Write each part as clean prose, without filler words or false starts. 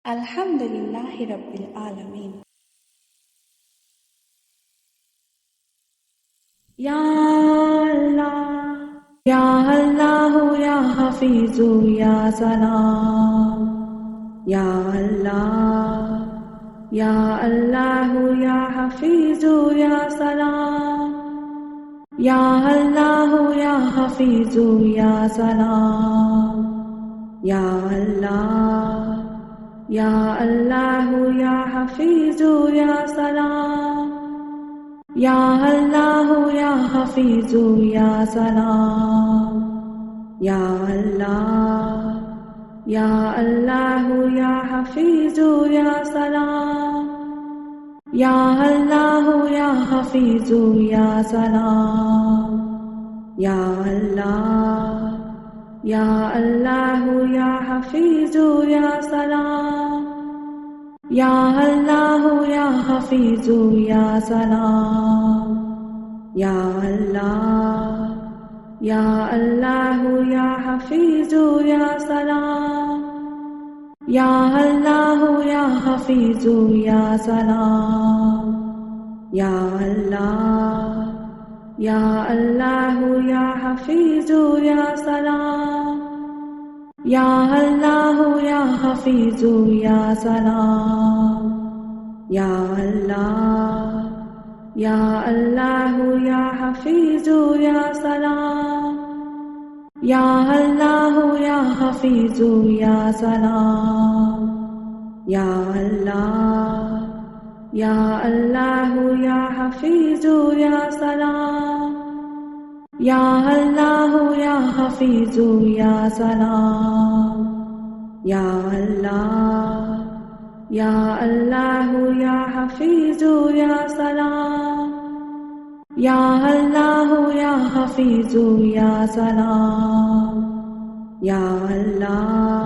الحمد للہ رب العالمین۔ یا اللہ یا اللہ یا حفیظ یا سلام، یا اللہ یا اللہ یا حفیظ یا سلام، یا اللہ یا حفیظ یا سلام، یا اللہ یا اللہ یا حفیظ یا سلام، یا اللہ یا حفیظ یا سلام، یا اللہ یا اللہ یا حفیظ یا سلام، یا اللہ یا حفیظ یا سلام، یا اللہ یا اللہ یا حفیظ یا سلام، یا اللہ یا حفیظ یا سلام، یا اللہ یا اللہ یا حفیظ یا سلام، یا اللہ یا حفیظ یا سلام، یا اللہ یا اللہ یا حفیظ یا سلام، یا اللہ یا حفیظ یا سلام، یا اللہ یا اللہ یا حفیظ یا سلام، یا اللہ یا حفیظ یا سلام، یا اللہ یا اللہ یا حفیظ یا سلام، یا اللہ یا حفیظ یا سلام، یا اللہ یا اللہ یا حفیظ یا سلام، یا اللہ یا حفیظ یا سلام، یا اللہ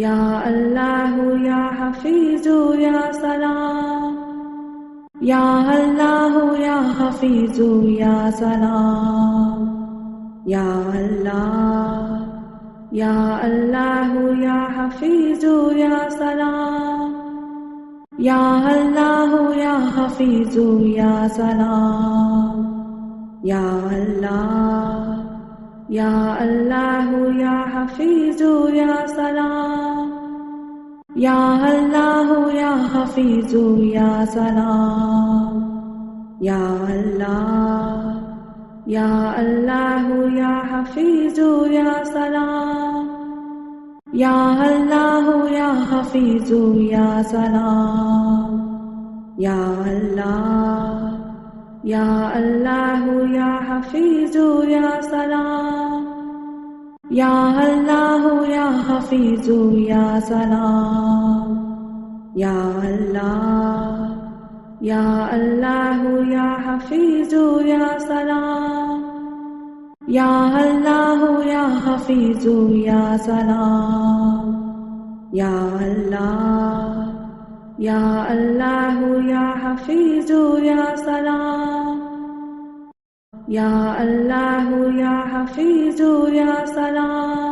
یا اللہ یا حفیظ یا سلام، یا اللہ یا حفیظ یا سلام، یا اللہ یا اللہ یا حفیظ یا سلام، یا اللہ یا حفیظ یا سلام، یا اللہ یا اللہ یا حفیظ یا سلام، یا اللہ یا حفیظ یا سلام، یا اللہ یا اللہ یا حفیظ یا سلام، یا اللہ یا حفیظ یا سلام، یا اللہ یا اللہ یا حفیظ یا سلام، یا اللہ یا حفیظ یا سلام، یا اللہ یا اللہ یا حفیظ یا سلام، یا اللہ یا حفیظ یا سلام، یا اللہ یا اللہ یا حفیظ یا سلام، یا اللہ یا حفیظ یا سلام۔